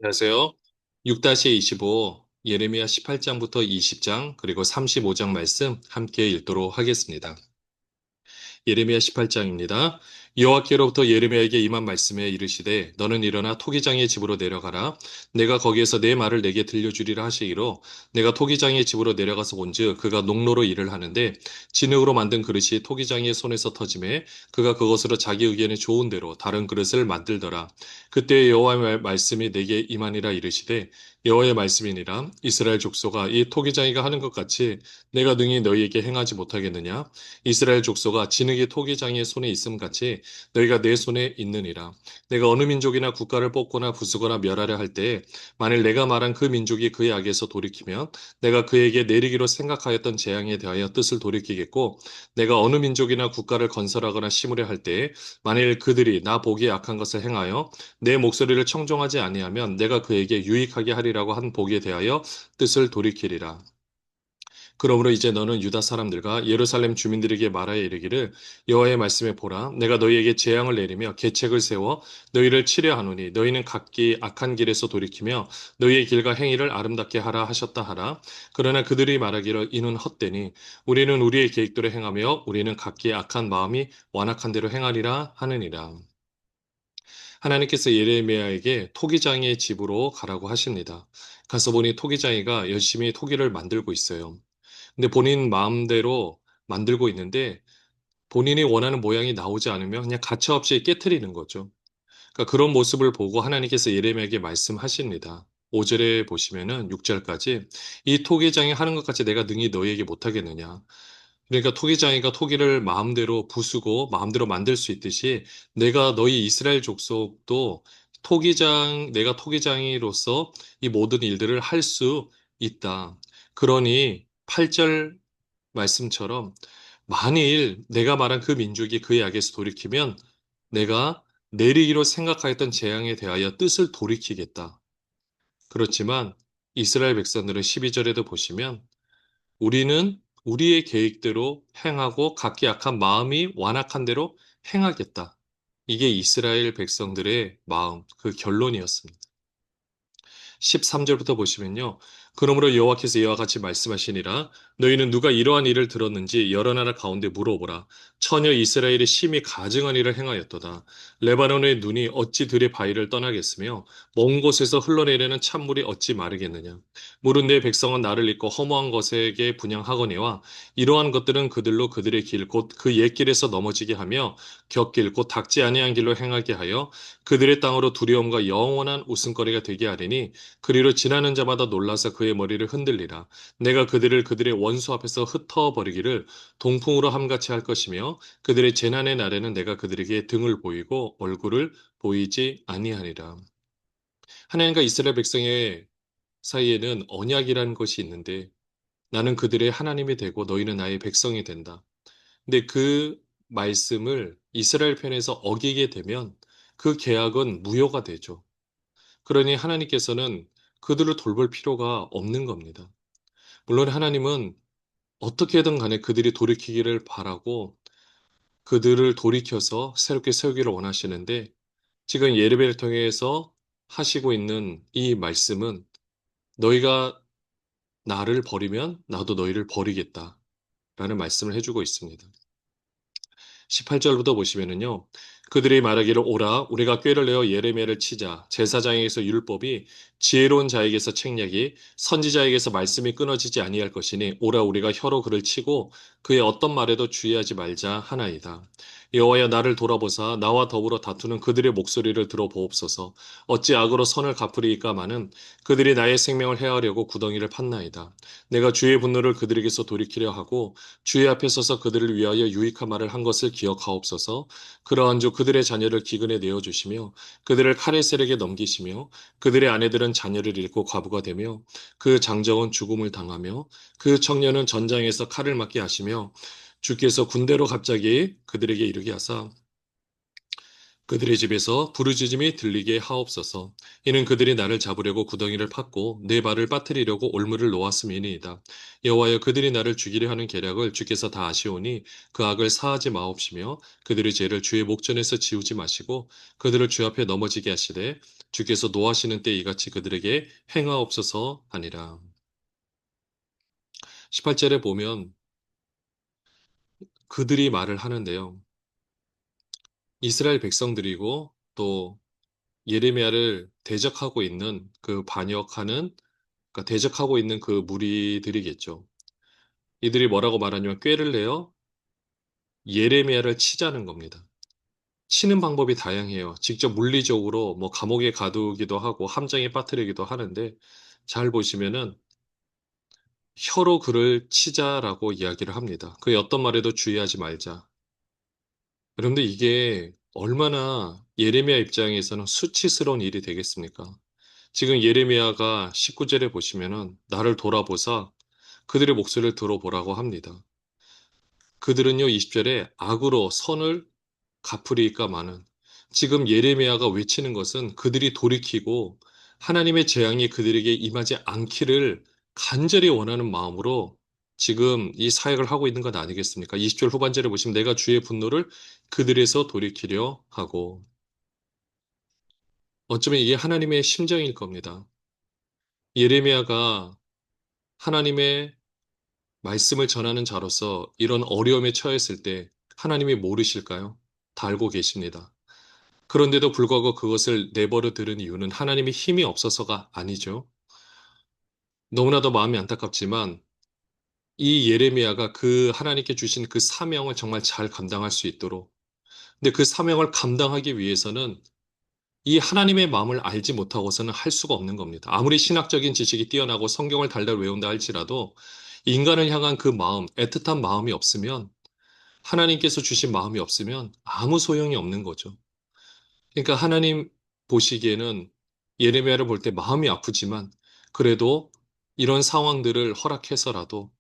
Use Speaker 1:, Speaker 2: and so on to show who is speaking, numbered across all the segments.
Speaker 1: 안녕하세요. 6-25 예레미야 18장부터 20장 그리고 35장 말씀 함께 읽도록 하겠습니다. 예레미야 18장입니다. 여호와께로부터 예레미야에게 임한 말씀에 이르시되 너는 일어나 토기장의 집으로 내려가라. 내가 거기에서 내 말을 내게 들려주리라 하시기로 내가 토기장의 집으로 내려가서 본즉 그가 농로로 일을 하는데 진흙으로 만든 그릇이 토기장의 손에서 터짐에 그가 그것으로 자기 의견에 좋은 대로 다른 그릇을 만들더라. 그때 여호와의 말씀이 내게 임하니라 이르시되 여호와의 말씀이니라 이스라엘 족속아 이 토기장이가 하는 것 같이 내가 능히 너희에게 행하지 못하겠느냐. 이스라엘 족속아 진흙이 토기장이의 손에 있음 같이 너희가 내 손에 있느니라. 내가 어느 민족이나 국가를 뽑거나 부수거나 멸하려 할 때에 만일 내가 말한 그 민족이 그의 악에서 돌이키면 내가 그에게 내리기로 생각하였던 재앙에 대하여 뜻을 돌이키겠고 내가 어느 민족이나 국가를 건설하거나 심으려 할 때에 만일 그들이 나 보기에 악한 것을 행하여 내 목소리를 청종하지 아니하면 내가 그에게 유익하게 하리라고 한 복에 대하여 뜻을 돌이키리라. 그러므로 이제 너는 유다 사람들과 예루살렘 주민들에게 말하여 이르기를 여호와의 말씀에 보라 내가 너희에게 재앙을 내리며 계책을 세워 너희를 치려 하노니 너희는 각기 악한 길에서 돌이키며 너희의 길과 행위를 아름답게 하라 하셨다 하라. 그러나 그들이 말하기를 이는 헛되니 우리는 우리의 계획대로 행하며 우리는 각기 악한 마음이 완악한 대로 행하리라 하느니라. 하나님께서 예레미야에게 토기장이의 집으로 가라고 하십니다. 가서 보니 토기장이가 열심히 토기를 만들고 있어요. 근데 본인 마음대로 만들고 있는데 본인이 원하는 모양이 나오지 않으면 그냥 가차없이 깨트리는 거죠. 그러니까 그런 모습을 보고 하나님께서 예레미야에게 말씀하십니다. 5절에 보시면은 6절까지 이 토기장이 하는 것 같이 내가 능히 너희에게 못하겠느냐. 그러니까 토기장이가 토기를 마음대로 부수고 마음대로 만들 수 있듯이 내가 너희 이스라엘 족속도 내가 토기장이로서 이 모든 일들을 할 수 있다. 그러니 8절 말씀처럼 만일 내가 말한 그 민족이 그의 악에서 돌이키면 내가 내리기로 생각하였던 재앙에 대하여 뜻을 돌이키겠다. 그렇지만 이스라엘 백성들은 12절에도 보시면 우리는 우리의 계획대로 행하고 각기 악한 마음이 완악한 대로 행하겠다. 이게 이스라엘 백성들의 마음, 그 결론이었습니다. 13절부터 보시면요. 그러므로 여호와께서 이와 같이 말씀하시니라. 너희는 누가 이러한 일을 들었는지 여러 나라 가운데 물어보라. 처녀 이스라엘이 심히 가증한 일을 행하였도다. 레바논의 눈이 어찌 들의 바위를 떠나겠으며 먼 곳에서 흘러내리는 찬물이 어찌 마르겠느냐. 물은 내 백성은 나를 잊고 허무한 것에게 분향하거니와 이러한 것들은 그들로 그들의 길 곧 그 옛길에서 넘어지게 하며 곁길 곧 닦지 아니한 길로 행하게 하여 그들의 땅으로 두려움과 영원한 웃음거리가 되게 하리니 그리로 지나는 자마다 놀라서 그의 머리를 흔들리라. 내가 그들을 그들의 원수 앞에서 흩어버리기를 동풍으로 함같이 할 것이며 그들의 재난의 날에는 내가 그들에게 등을 보이고 얼굴을 보이지 아니하리라. 하나님과 이스라엘 백성의 사이에는 언약이라는 것이 있는데 나는 그들의 하나님이 되고 너희는 나의 백성이 된다. 근데 그 말씀을 이스라엘 편에서 어기게 되면 그 계약은 무효가 되죠. 그러니 하나님께서는 그들을 돌볼 필요가 없는 겁니다. 물론 하나님은 어떻게든 간에 그들이 돌이키기를 바라고 그들을 돌이켜서 새롭게 세우기를 원하시는데 지금 예레미야를 통해서 하시고 있는 이 말씀은 너희가 나를 버리면 나도 너희를 버리겠다라는 말씀을 해주고 있습니다. 18절부터 보시면은요. 그들이 말하기를 오라 우리가 꾀를 내어 예레미야를 치자 제사장에게서 율법이 지혜로운 자에게서 책략이 선지자에게서 말씀이 끊어지지 아니할 것이니 오라 우리가 혀로 그를 치고 그의 어떤 말에도 주의하지 말자 하나이다. 여호와여 나를 돌아보사 나와 더불어 다투는 그들의 목소리를 들어보옵소서. 어찌 악으로 선을 갚으리이까마는 그들이 나의 생명을 해하려고 구덩이를 팠나이다. 내가 주의 분노를 그들에게서 돌이키려 하고 주의 앞에 서서 그들을 위하여 유익한 말을 한 것을 기억하옵소서. 그러한 주 그들의 자녀를 기근에 내어주시며 그들을 칼의 세력에 넘기시며 그들의 아내들은 자녀를 잃고 과부가 되며 그 장정은 죽음을 당하며 그 청년은 전장에서 칼을 맞게 하시며 주께서 군대로 갑자기 그들에게 이르게 하사 그들의 집에서 부르짖음이 들리게 하옵소서. 이는 그들이 나를 잡으려고 구덩이를 팠고 내 발을 빠뜨리려고 올무를 놓았음이니이다. 여호와여 그들이 나를 죽이려 하는 계략을 주께서 다 아시오니 그 악을 사하지 마옵시며 그들의 죄를 주의 목전에서 지우지 마시고 그들을 주 앞에 넘어지게 하시되 주께서 노하시는 때 이같이 그들에게 행하옵소서 하니라. 18절에 보면 그들이 말을 하는데요. 이스라엘 백성들이고 또 예레미야를 대적하고 있는 그 반역하는, 그러니까 대적하고 있는 그 무리들이겠죠. 이들이 뭐라고 말하냐면 꾀를 내어 예레미야를 치자는 겁니다. 치는 방법이 다양해요. 직접 물리적으로 뭐 감옥에 가두기도 하고 함정에 빠뜨리기도 하는데 잘 보시면은 혀로 그를 치자라고 이야기를 합니다. 그의 어떤 말에도 주의하지 말자. 그런데 이게 얼마나 예레미야 입장에서는 수치스러운 일이 되겠습니까? 지금 예레미야가 19절에 보시면은 나를 돌아보사 그들의 목소리를 들어보라고 합니다. 그들은요 20절에 악으로 선을 갚으리이까 많은, 지금 예레미야가 외치는 것은 그들이 돌이키고 하나님의 재앙이 그들에게 임하지 않기를 간절히 원하는 마음으로 지금 이 사역을 하고 있는 것 아니겠습니까? 20절 후반절에 보시면 내가 주의 분노를 그들에서 돌이키려 하고, 어쩌면 이게 하나님의 심정일 겁니다. 예레미야가 하나님의 말씀을 전하는 자로서 이런 어려움에 처했을 때 하나님이 모르실까요? 다 알고 계십니다. 그런데도 불구하고 그것을 내버려 두는 이유는 하나님의 힘이 없어서가 아니죠. 너무나도 마음이 안타깝지만 이 예레미야가 그 하나님께 주신 그 사명을 정말 잘 감당할 수 있도록, 근데 그 사명을 감당하기 위해서는 이 하나님의 마음을 알지 못하고서는 할 수가 없는 겁니다. 아무리 신학적인 지식이 뛰어나고 성경을 달달 외운다 할지라도 인간을 향한 그 마음, 애틋한 마음이 없으면, 하나님께서 주신 마음이 없으면 아무 소용이 없는 거죠. 그러니까 하나님 보시기에는 예레미야를 볼 때 마음이 아프지만 그래도 이런 상황들을 허락해서라도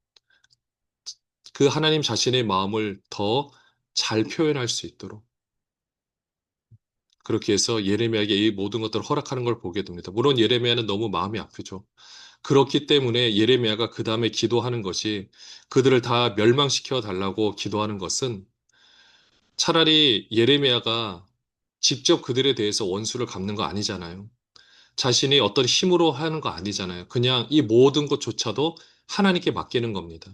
Speaker 1: 그 하나님 자신의 마음을 더 잘 표현할 수 있도록 그렇게 해서 예레미야에게 이 모든 것들을 허락하는 걸 보게 됩니다. 물론 예레미야는 너무 마음이 아프죠. 그렇기 때문에 예레미야가 그 다음에 기도하는 것이, 그들을 다 멸망시켜 달라고 기도하는 것은 차라리 예레미야가 직접 그들에 대해서 원수를 갚는 거 아니잖아요. 자신이 어떤 힘으로 하는 거 아니잖아요. 그냥 이 모든 것조차도 하나님께 맡기는 겁니다.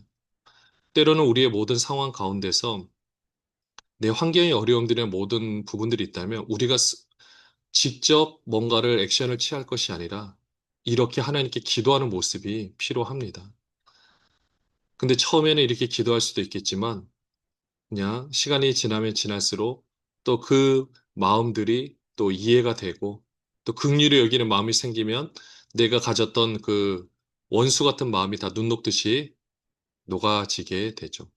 Speaker 1: 때로는 우리의 모든 상황 가운데서 내 환경의 어려움들의 모든 부분들이 있다면 우리가 직접 뭔가를 액션을 취할 것이 아니라 이렇게 하나님께 기도하는 모습이 필요합니다. 근데 처음에는 이렇게 기도할 수도 있겠지만 그냥 시간이 지나면 지날수록 또 그 마음들이 또 이해가 되고 또 긍휼히 여기는 마음이 생기면 내가 가졌던 그 원수 같은 마음이 다 눈 녹듯이 녹아지게 되죠.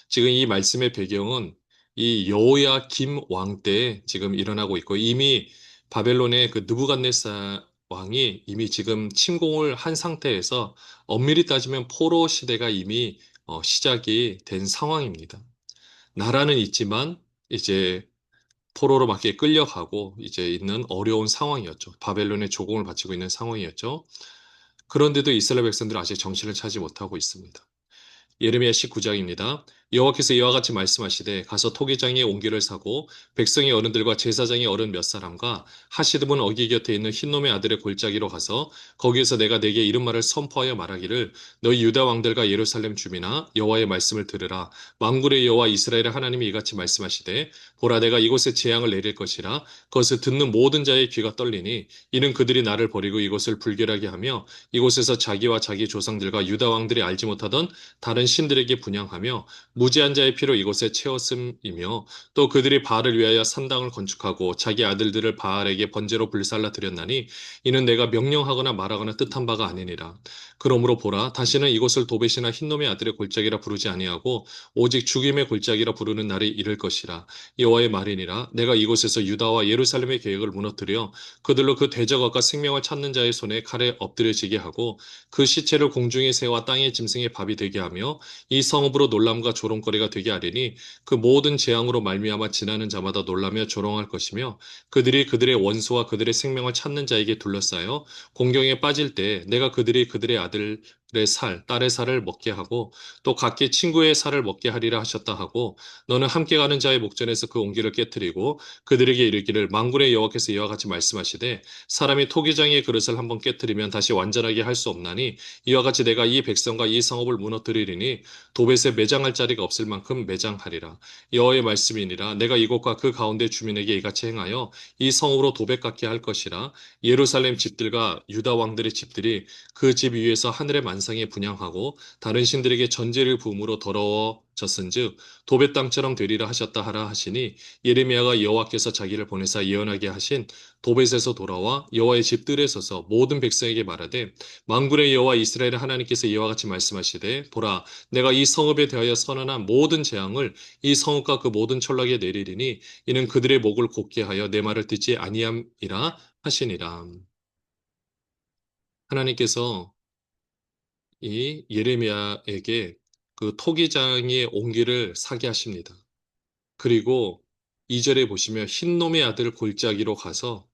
Speaker 1: 지금 이 말씀의 배경은 이 여호야김 왕 때 지금 일어나고 있고, 이미 바벨론의 그 느부갓네살 왕이 이미 지금 침공을 한 상태에서 엄밀히 따지면 포로 시대가 이미 시작이 된 상황입니다. 나라는 있지만 이제 포로로 밖에 끌려가고 이제 있는 어려운 상황이었죠. 바벨론의 조공을 바치고 있는 상황이었죠. 그런데도 이스라엘 백성들은 아직 정신을 차지 못하고 있습니다. 예레미야 19장입니다. 여호와께서 이와 같이 말씀하시되 가서 토기장의 옹기를 사고 백성의 어른들과 제사장의 어른 몇 사람과 하시드문 어기 곁에 있는 흰놈의 아들의 골짜기로 가서 거기에서 내가 내게 이런 말을 선포하여 말하기를 너희 유다 왕들과 예루살렘 주민아 여호와의 말씀을 들으라. 만군의 여호와 이스라엘의 하나님이 이같이 말씀하시되 보라 내가 이곳에 재앙을 내릴 것이라. 그것을 듣는 모든 자의 귀가 떨리니 이는 그들이 나를 버리고 이곳을 불결하게 하며 이곳에서 자기와 자기 조상들과 유다 왕들이 알지 못하던 다른 신들에게 분향하며 무지한 자의 피로 이곳에 채웠음이며 또 그들이 바알을 위하여 산당을 건축하고 자기 아들들을 바알에게 번제로 불살라 드렸나니 이는 내가 명령하거나 말하거나 뜻한 바가 아니니라. 그러므로 보라 다시는 이곳을 도벳이나 흰놈의 아들의 골짜기라 부르지 아니하고 오직 죽임의 골짜기라 부르는 날이 이를 것이라. 여호와의 말이니라. 내가 이곳에서 유다와 예루살렘의 계획을 무너뜨려 그들로 그 대적과 생명을 찾는 자의 손에 칼에 엎드려지게 하고 그 시체를 공중의 새와 땅의 짐승의 밥이 되게 하며 이 성읍으로 놀람과 조롱거리가 되게 하리니 그 모든 재앙으로 말미암아 지나는 자마다 놀라며 조롱할 것이며 그들이 그들의 원수와 그들의 생명을 찾는 자에게 둘러싸여 공경에 빠질 때 내가 그들이 그들의 아들 딸의 살을 먹게 하고 또 각기 친구의 살을 먹게 하리라 하셨다 하고 너는 함께 가는 자의 목전에서 그 옹기를 깨뜨리고 그들에게 이르기를 만군의 여호와께서 이와 같이 말씀하시되 사람이 토기장의 그릇을 한번 깨뜨리면 다시 완전하게 할 수 없나니 이와 같이 내가 이 백성과 이 성읍을 무너뜨리리니 도벳에 매장할 자리가 없을 만큼 매장하리라. 여호와의 말씀이니라 내가 이곳과 그 가운데 주민에게 이같이 행하여 이 성으로 도백 같게 할 것이라. 예루살렘 집들과 유다 왕들의 집들이 그 집 위에서 하늘의 만상에 분향하고 다른 신들에게 전제를 부음으로 더러워졌은즉 도벳 땅처럼 되리라 하셨다 하라 하시니 예레미야가 여호와께서 자기를 보내사 예언하게 하신 도벳에서 돌아와 여호와의 집들에 서서 모든 백성에게 말하되 만군의 여호와 이스라엘의 하나님께서 이와 같이 말씀하시되 보라 내가 이 성읍에 대하여 선언한 모든 재앙을 이 성읍과 그 모든 촌락에 내리리니 이는 그들의 목을 곧게 하여 내 말을 듣지 아니함이라 하시니라. 하나님께서 이 예레미야에게 그 토기장의 옹기를 사게 하십니다. 그리고 2절에 보시면 흰놈의 아들 골짜기로 가서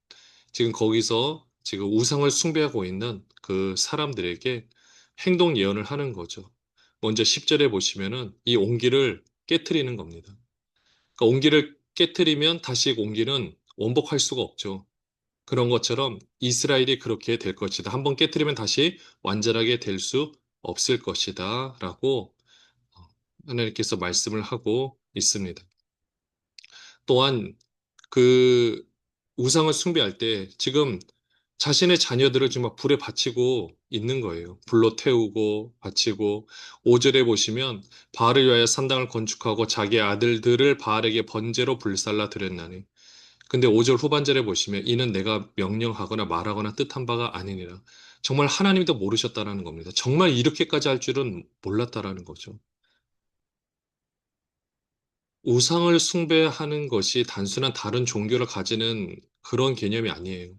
Speaker 1: 지금 거기서 지금 우상을 숭배하고 있는 그 사람들에게 행동 예언을 하는 거죠. 먼저 10절에 보시면은 이 옹기를 깨트리는 겁니다. 그러니까 옹기를 깨트리면 다시 옹기는 원복할 수가 없죠. 그런 것처럼 이스라엘이 그렇게 될 것이다. 한번 깨트리면 다시 완전하게 될 수 없을 것이다. 라고 하나님께서 말씀을 하고 있습니다. 또한 그 우상을 숭배할 때 지금 자신의 자녀들을 지금 막 불에 바치고 있는 거예요. 불로 태우고 바치고 5절에 보시면 바알을 위하여 산당을 건축하고 자기 아들들을 바알에게 번제로 불살라 드렸나니 근데 5절 후반절에 보시면 이는 내가 명령하거나 말하거나 뜻한 바가 아니니라. 정말 하나님도 모르셨다라는 겁니다. 정말 이렇게까지 할 줄은 몰랐다라는 거죠. 우상을 숭배하는 것이 단순한 다른 종교를 가지는 그런 개념이 아니에요.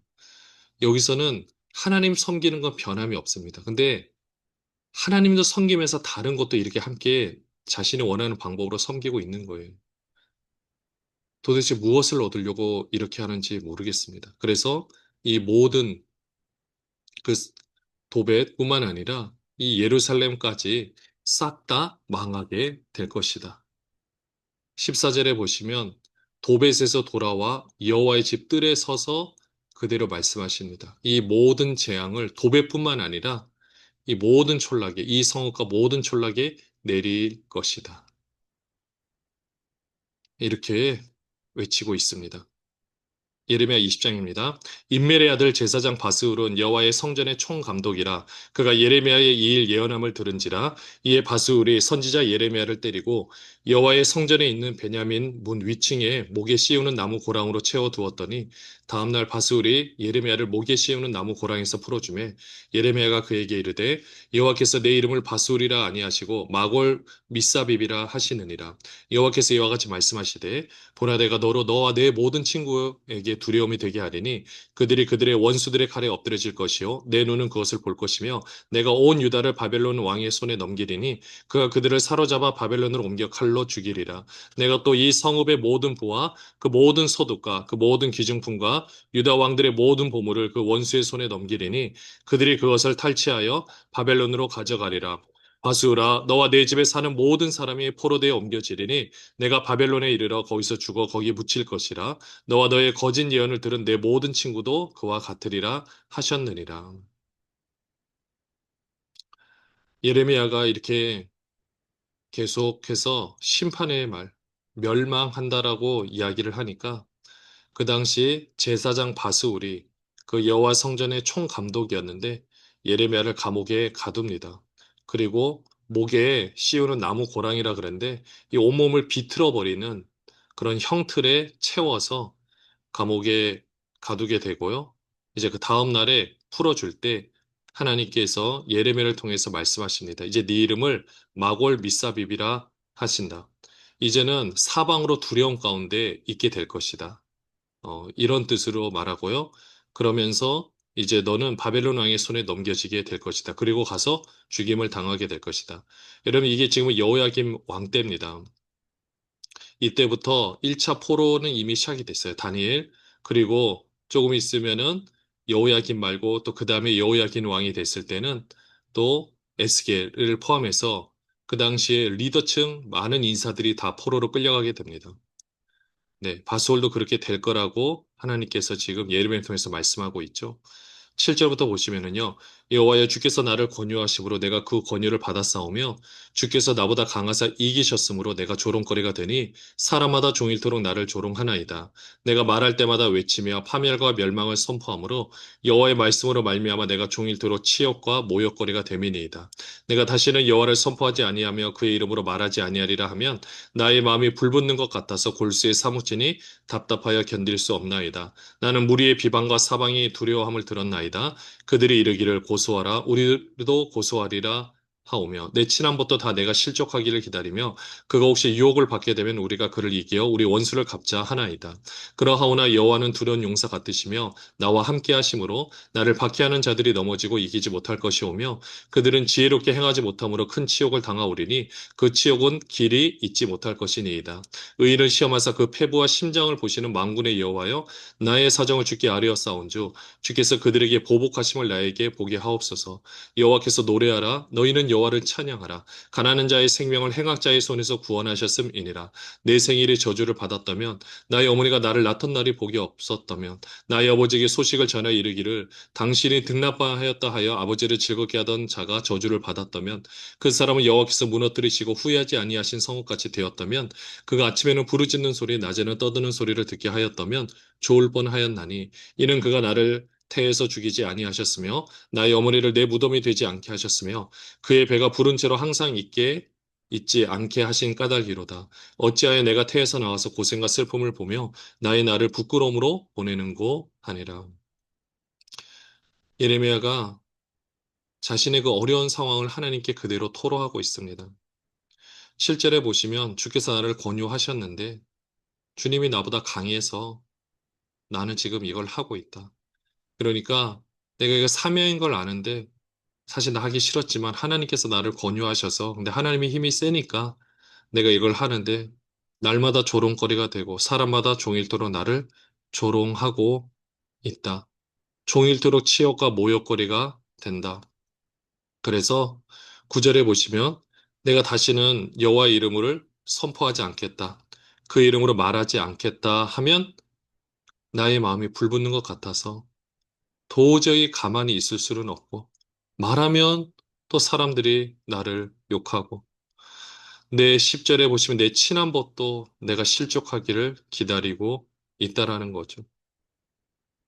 Speaker 1: 여기서는 하나님 섬기는 건 변함이 없습니다. 근데 하나님도 섬기면서 다른 것도 이렇게 함께 자신이 원하는 방법으로 섬기고 있는 거예요. 도대체 무엇을 얻으려고 이렇게 하는지 모르겠습니다. 그래서 이 모든 그 도벳뿐만 아니라 이 예루살렘까지 싹 다 망하게 될 것이다. 14절에 보시면 도벳에서 돌아와 여호와의 집 뜰에 서서 그대로 말씀하십니다. 이 모든 재앙을 도벳뿐만 아니라 이 모든 촌락에 이 성읍과 모든 촌락에 내릴 것이다. 이렇게 외치고 있습니다. 예레미야 20장입니다. 임멜의 아들 제사장 바스울은 여호와의 성전의 총감독이라 그가 예레미야의 이 일 예언함을 들은지라 이에 바스울이 선지자 예레미야를 때리고 여호와의 성전에 있는 베냐민 문 위층에 목에 씌우는 나무 고랑으로 채워 두었더니 다음날 바스울이 예레미야를 목에 씌우는 나무 고랑에서 풀어주매 예레미야가 그에게 이르되 여호와께서 내 이름을 바스울이라 아니하시고 마골 미사빕이라 하시느니라 여호와께서 이와 같이 말씀하시되 보라 내가 너로 너와 내 모든 친구에게 두려움이 되게 하리니 그들이 그들의 원수들의 칼에 엎드려질 것이요 내 눈은 그것을 볼 것이며 내가 온 유다를 바벨론 왕의 손에 넘기리니 그가 그들을 사로잡아 바벨론으로 옮겨 칼로 죽이리라 내가 또 이 성읍의 모든 부와 그 모든 소득과 그 모든 기증품과 유다 왕들의 모든 보물을 그 원수의 손에 넘기리니 그들이 그것을 탈취하여 바벨론으로 가져가리라 바수라 너와 내 집에 사는 모든 사람이 포로되어 옮겨지리니 내가 바벨론에 이르러 거기서 죽어 거기에 묻힐 것이라 너와 너의 거짓 예언을 들은 내 모든 친구도 그와 같으리라 하셨느니라. 예레미야가 이렇게 계속해서 심판의 말, 멸망한다라고 이야기를 하니까 그 당시 제사장 바스울이 그 여호와 성전의 총감독이었는데 예레미야를 감옥에 가둡니다. 그리고 목에 씌우는 나무 고랑이라 그랬는데 이 온몸을 비틀어 버리는 그런 형틀에 채워서 감옥에 가두게 되고요. 이제 그 다음 날에 풀어줄 때 하나님께서 예레미야를 통해서 말씀하십니다. 이제 네 이름을 마골 미사빕이라 하신다. 이제는 사방으로 두려움 가운데 있게 될 것이다. 이런 뜻으로 말하고요. 그러면서 이제 너는 바벨론 왕의 손에 넘겨지게 될 것이다. 그리고 가서 죽임을 당하게 될 것이다. 여러분 이게 지금 여호야김 왕 때입니다. 이때부터 1차 포로는 이미 시작이 됐어요. 다니엘. 그리고 조금 있으면은 여호야김 말고 또 그 다음에 여호야긴 왕이 됐을 때는 또 에스겔을 포함해서 그 당시에 리더층 많은 인사들이 다 포로로 끌려가게 됩니다. 네, 바스올도 그렇게 될 거라고 하나님께서 지금 예레미야를 통해서 말씀하고 있죠. 7절부터 보시면은요. 여호와여 주께서 나를 권유하심으로 내가 그 권유를 받아 싸우며 주께서 나보다 강하사 이기셨으므로 내가 조롱거리가 되니 사람마다 종일토록 나를 조롱하나이다. 내가 말할 때마다 외치며 파멸과 멸망을 선포하므로 여호와의 말씀으로 말미암아 내가 종일토록 치욕과 모욕거리가 됨이니이다. 내가 다시는 여호와를 선포하지 아니하며 그의 이름으로 말하지 아니하리라 하면 나의 마음이 불붙는 것 같아서 골수에 사무치니 답답하여 견딜 수 없나이다. 나는 무리의 비방과 사방이 두려워함을 들었나이다. 그들이 이르기를 고소하라 우리도 고소하리라 하오며 내 친함부터 다 내가 실족하기를 기다리며 그가 혹시 유혹을 받게 되면 우리가 그를 이기어 우리 원수를 갚자 하나이다. 그러하오나 여호와는 두려운 용사 같으시며 나와 함께 하심으로 나를 박해하는 자들이 넘어지고 이기지 못할 것이오며 그들은 지혜롭게 행하지 못함으로 큰 치욕을 당하오리니 그 치욕은 길이 잊지 못할 것이니이다. 의인을 시험하사 그 패부와 심장을 보시는 만군의 여호와여 나의 사정을 주께 아뢰었사온즉 주께서 그들에게 보복하심을 나에게 보게 하옵소서. 여호와께서 노래하라 너희는 여호와를 찬양하라 가난한 자의 생명을 행악자의 손에서 구원하셨음이니라. 내 생일에 저주를 받았다면 나의 어머니가 나를 낳던 날이 복이 없었다면 나의 아버지에게 소식을 전하여 이르기를 당신이 등나빠하였다 하여 아버지를 즐겁게 하던 자가 저주를 받았다면 그 사람은 여호와께서 무너뜨리시고 후회하지 아니하신 성읍같이 되었다면 그가 아침에는 부르짖는 소리 낮에는 떠드는 소리를 듣게 하였다면 좋을 뻔하였나니 이는 그가 나를 태에서 죽이지 아니하셨으며 나의 어머니를 내 무덤이 되지 않게 하셨으며 그의 배가 부른 채로 항상 있게 있지 않게 하신 까닭이로다. 어찌하여 내가 태에서 나와서 고생과 슬픔을 보며 나의 나를 부끄러움으로 보내는고 하니라. 예레미야가 자신의 그 어려운 상황을 하나님께 그대로 토로하고 있습니다. 7절에 보시면 주께서 나를 권유하셨는데 주님이 나보다 강해서 나는 지금 이걸 하고 있다. 그러니까 내가 이거 사명인 걸 아는데 사실 나 하기 싫었지만 하나님께서 나를 권유하셔서 근데 하나님의 힘이 세니까 내가 이걸 하는데 날마다 조롱거리가 되고 사람마다 종일토록 나를 조롱하고 있다. 종일토록 치욕과 모욕거리가 된다. 그래서 9절에 보시면 내가 다시는 여호와 이름을 선포하지 않겠다. 그 이름으로 말하지 않겠다 하면 나의 마음이 불붙는 것 같아서 도저히 가만히 있을 수는 없고 말하면 또 사람들이 나를 욕하고 내 10절에 보시면 내 친한 법도 내가 실족하기를 기다리고 있다라는 거죠.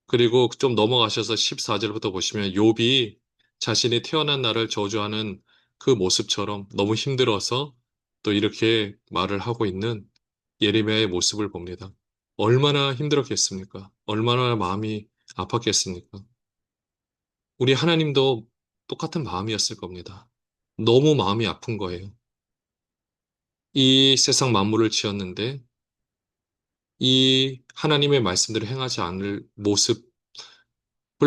Speaker 1: 그리고 좀 넘어가셔서 14절부터 보시면 욥이 자신이 태어난 날을 저주하는 그 모습처럼 너무 힘들어서 또 이렇게 말을 하고 있는 예레미야의 모습을 봅니다. 얼마나 힘들었겠습니까? 얼마나 마음이 아팠겠습니까? 우리 하나님도 똑같은 마음이었을 겁니다. 너무 마음이 아픈 거예요. 이 세상 만물을 지었는데 이 하나님의 말씀대로 행하지 않을 모습을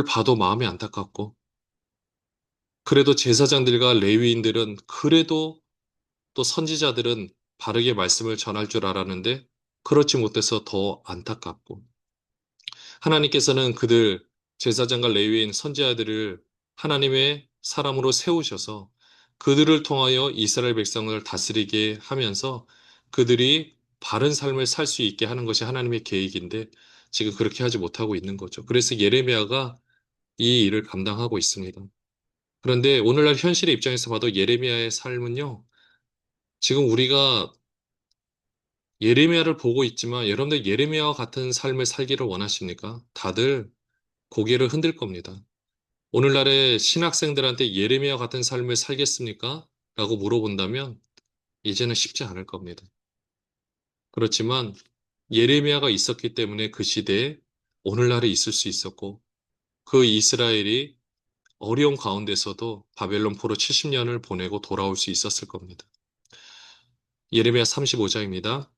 Speaker 1: 봐도 마음이 안타깝고 그래도 제사장들과 레위인들은 그래도 또 선지자들은 바르게 말씀을 전할 줄 알았는데 그렇지 못해서 더 안타깝고 하나님께서는 그들 제사장과 레위인 선지자들을 하나님의 사람으로 세우셔서 그들을 통하여 이스라엘 백성을 다스리게 하면서 그들이 바른 삶을 살 수 있게 하는 것이 하나님의 계획인데 지금 그렇게 하지 못하고 있는 거죠. 그래서 예레미야가 이 일을 감당하고 있습니다. 그런데 오늘날 현실의 입장에서 봐도 예레미야의 삶은요, 지금 우리가 예레미야를 보고 있지만 여러분들 예레미야와 같은 삶을 살기를 원하십니까? 다들 고개를 흔들 겁니다. 오늘날의 신학생들한테 예레미야 같은 삶을 살겠습니까? 라고 물어본다면 이제는 쉽지 않을 겁니다. 그렇지만 예레미야가 있었기 때문에 그 시대에 오늘날에 있을 수 있었고 그 이스라엘이 어려운 가운데서도 바벨론 포로 70년을 보내고 돌아올 수 있었을 겁니다. 예레미야 35장입니다.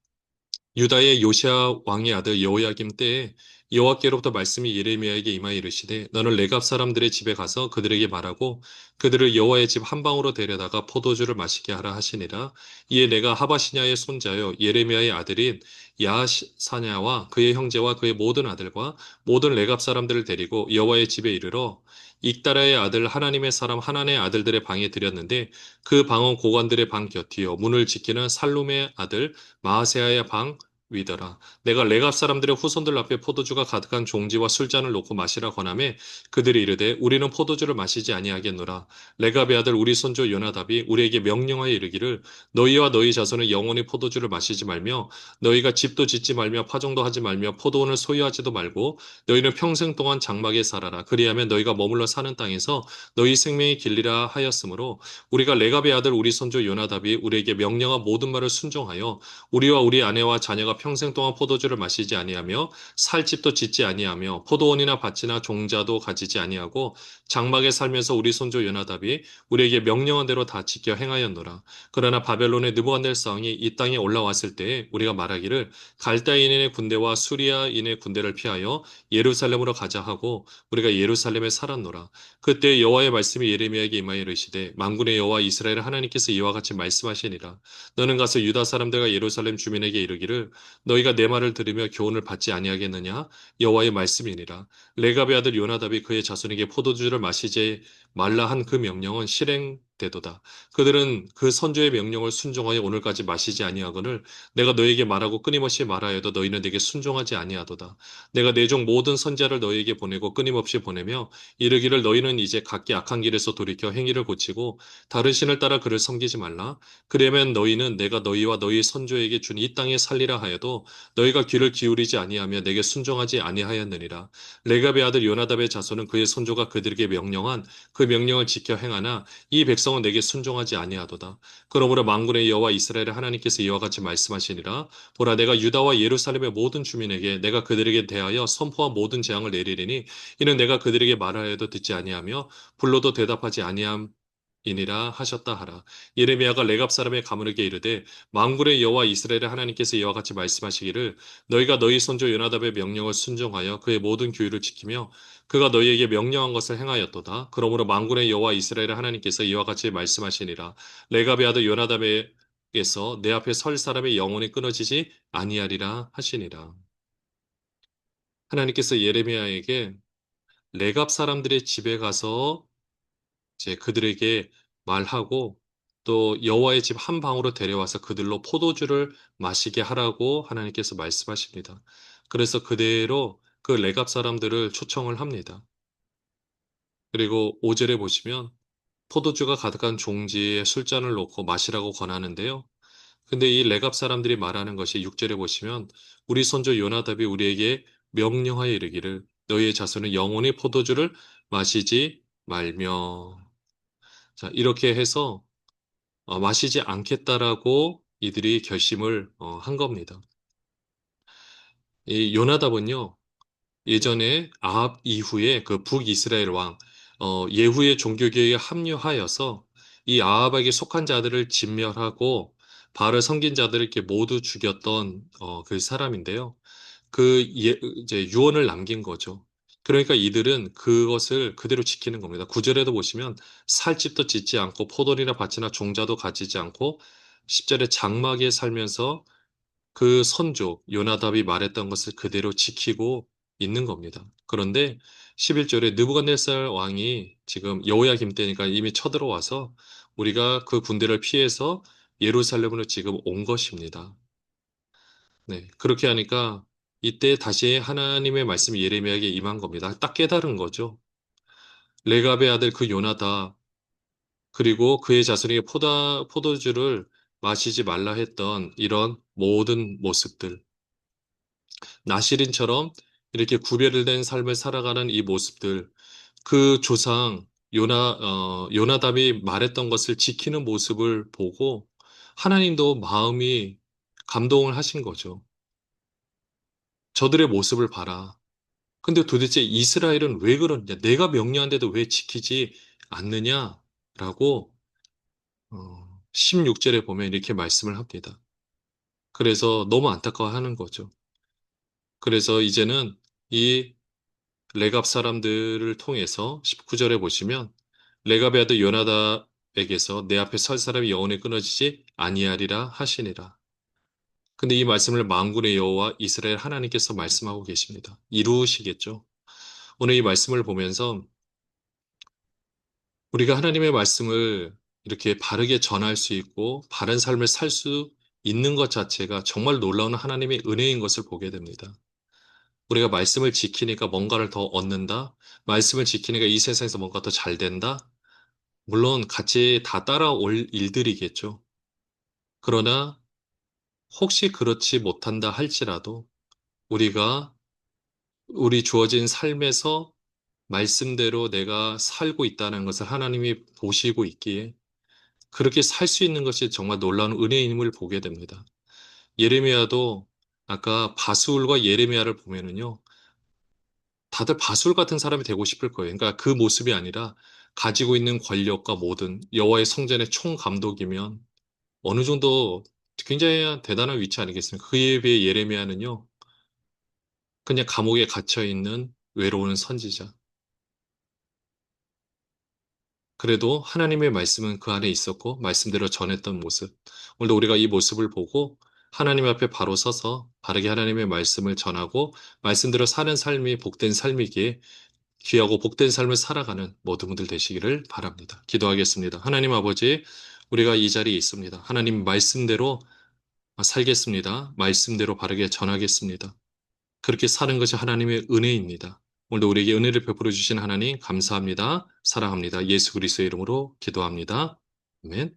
Speaker 1: 유다의 요시아 왕의 아들 여호야김 때에 여호와께로부터 말씀이 예레미야에게 임하여 이르시되 너는 레갑 사람들의 집에 가서 그들에게 말하고 그들을 여호와의 집 한 방으로 데려다가 포도주를 마시게 하라 하시니라. 이에 내가 하바시냐의 손자요 예레미야의 아들인 야사냐와 그의 형제와 그의 모든 아들과 모든 레갑 사람들을 데리고 여호와의 집에 이르러 익다라의 아들 하나님의 사람 하나님의 아들들의 방에 들였는데 그 방은 고관들의 방 곁이요 문을 지키는 살룸의 아들 마아세야의 방 위더라. 내가 레갑 사람들의 후손들 앞에 포도주가 가득한 종지와 술잔을 놓고 마시라 권하매 그들이 이르되 우리는 포도주를 마시지 아니하겠노라. 레갑의 아들 우리 손주 요나답이 우리에게 명령하여 이르기를 너희와 너희 자손은 영원히 포도주를 마시지 말며 너희가 집도 짓지 말며 파종도 하지 말며 포도원을 소유하지도 말고 너희는 평생 동안 장막에 살아라. 그리하면 너희가 머물러 사는 땅에서 너희 생명이 길리라 하였으므로 우리가 레갑의 아들 우리 손주 요나답이 우리에게 명령한 모든 말을 순종하여 우리와 우리 아내와 자녀가 평생 동안 포도주를 마시지 아니하며 살 집도 짓지 아니하며 포도원이나 밭이나 종자도 가지지 아니하고 장막에 살면서 우리 손주 요나답이 우리에게 명령한 대로 다 지켜 행하였노라. 그러나 바벨론의 느부갓네살 왕이 이 땅에 올라왔을 때에 우리가 말하기를 갈다인의 군대와 수리아인의 군대를 피하여 예루살렘으로 가자 하고 우리가 예루살렘에 살았노라. 그때 여호와의 말씀이 예레미야에게 임하여 이르시되 만군의 여호와 이스라엘 하나님께서 이와 같이 말씀하시니라. 너는 가서 유다 사람들과 예루살렘 주민에게 이르기를 너희가 내 말을 들으며 교훈을 받지 아니하겠느냐 여호와의 말씀이니라. 레갑의 아들 요나답이 그의 자손에게 포도주를 마시지 말라 한 그 명령은 실행되도다. 그들은 그 선조의 명령을 순종하여 오늘까지 마시지 아니하거늘 내가 너에게 말하고 끊임없이 말하여도 너희는 내게 순종하지 아니하도다. 내가 내 종 모든 선지자를 너희에게 보내고 끊임없이 보내며 이르기를 너희는 이제 각기 악한 길에서 돌이켜 행위를 고치고 다른 신을 따라 그를 섬기지 말라. 그러면 너희는 내가 너희와 너희 선조에게 준 이 땅에 살리라 하여도 너희가 귀를 기울이지 아니하며 내게 순종하지 아니하였느니라. 레갑의 아들 요나답의 자손은 그의 선조가 그들에게 명령한 그 명령을 지켜 행하나 이 백성은 내게 순종하지 아니하도다. 그러므로 만군의 여호와 이스라엘의 하나님께서 이와 같이 말씀하시니라. 보라 내가 유다와 예루살렘의 모든 주민에게 내가 그들에게 대하여 선포한 모든 재앙을 내리리니 이는 내가 그들에게 말하여도 듣지 아니하며 불러도 대답하지 아니함 이니라 하셨다 하라. 예레미야가 레갑 사람의 가문에게 이르되 만군의 여호와 이스라엘의 하나님께서 이와 같이 말씀하시기를 너희가 너희 손주 요나답의 명령을 순종하여 그의 모든 규율을 지키며 그가 너희에게 명령한 것을 행하였도다. 그러므로 만군의 여호와 이스라엘의 하나님께서 이와 같이 말씀하시니라. 레갑의 아들 요나답에게서 내 앞에 설 사람의 영혼이 끊어지지 아니하리라 하시니라. 하나님께서 예레미야에게 레갑 사람들의 집에 가서 이제 그들에게 말하고 또 여호와의 집 한 방으로 데려와서 그들로 포도주를 마시게 하라고 하나님께서 말씀하십니다. 그래서 그대로 그 레갑 사람들을 초청을 합니다. 그리고 5절에 보시면 포도주가 가득한 종지에 술잔을 놓고 마시라고 권하는데요. 근데 이 레갑 사람들이 말하는 것이 6절에 보시면 우리 손주 요나답이 우리에게 명령하여 이르기를 너희의 자손은 영원히 포도주를 마시지 말며 자, 이렇게 해서 마시지 않겠다라고 이들이 결심을 한 겁니다. 이 요나답은요, 예전에 아합 이후에 그 북이스라엘 왕 예후의 종교개혁에 합류하여서 이 아합에게 속한 자들을 진멸하고 바알을 섬긴 자들을 이렇게 모두 죽였던 그 사람인데요. 이제 유언을 남긴 거죠. 그러니까 이들은 그것을 그대로 지키는 겁니다. 구절에도 보시면 살집도 짓지 않고 포도리나 밭이나 종자도 가지지 않고 10절에 장막에 살면서 그 선조 요나답이 말했던 것을 그대로 지키고 있는 겁니다. 그런데 11절에 느부갓네살 왕이 지금 여호야김 때니까 이미 쳐들어와서 우리가 그 군대를 피해서 예루살렘으로 지금 온 것입니다. 네, 그렇게 하니까 이때 다시 하나님의 말씀이 예레미야에게 임한 겁니다. 딱 깨달은 거죠. 레갑의 아들 그 요나다 그리고 그의 자손에게 포도주를 마시지 말라 했던 이런 모든 모습들, 나시린처럼 이렇게 구별된 삶을 살아가는 이 모습들, 그 조상 요나답이 말했던 것을 지키는 모습을 보고 하나님도 마음이 감동을 하신 거죠. 저들의 모습을 봐라. 근데 도대체 이스라엘은 왜 그러냐? 내가 명령한데도 왜 지키지 않느냐라고 16절에 보면 이렇게 말씀을 합니다. 그래서 너무 안타까워하는 거죠. 그래서 이제는 이 레갑 사람들을 통해서 19절에 보시면 레갑의 아들 요나답에게서 내 앞에 설 사람이 영원히 끊어지지 아니하리라 하시니라. 근데 이 말씀을 만군의 여호와 이스라엘 하나님께서 말씀하고 계십니다. 이루시겠죠. 오늘 이 말씀을 보면서 우리가 하나님의 말씀을 이렇게 바르게 전할 수 있고 바른 삶을 살 수 있는 것 자체가 정말 놀라운 하나님의 은혜인 것을 보게 됩니다. 우리가 말씀을 지키니까 뭔가를 더 얻는다. 말씀을 지키니까 이 세상에서 뭔가 더 잘 된다. 물론 같이 다 따라올 일들이겠죠. 그러나 혹시 그렇지 못한다 할지라도 우리가 우리 주어진 삶에서 말씀대로 내가 살고 있다는 것을 하나님이 보시고 있기에 그렇게 살 수 있는 것이 정말 놀라운 은혜임을 보게 됩니다. 예레미야도 아까 바술과 예레미야를 보면은요, 다들 바술 같은 사람이 되고 싶을 거예요. 그러니까 그 모습이 아니라 가지고 있는 권력과 모든 여호와의 성전의 총감독이면 어느 정도 굉장히 대단한 위치 아니겠습니까? 그에 비해 예레미야는요, 그냥 감옥에 갇혀 있는 외로운 선지자. 그래도 하나님의 말씀은 그 안에 있었고, 말씀대로 전했던 모습. 오늘도 우리가 이 모습을 보고 하나님 앞에 바로 서서 바르게 하나님의 말씀을 전하고, 말씀대로 사는 삶이 복된 삶이기에 귀하고 복된 삶을 살아가는 모든 분들 되시기를 바랍니다. 기도하겠습니다. 하나님 아버지, 우리가 이 자리에 있습니다. 하나님 말씀대로 살겠습니다. 말씀대로 바르게 전하겠습니다. 그렇게 사는 것이 하나님의 은혜입니다. 오늘도 우리에게 은혜를 베풀어 주신 하나님 감사합니다. 사랑합니다. 예수 그리스도의 이름으로 기도합니다. 아멘.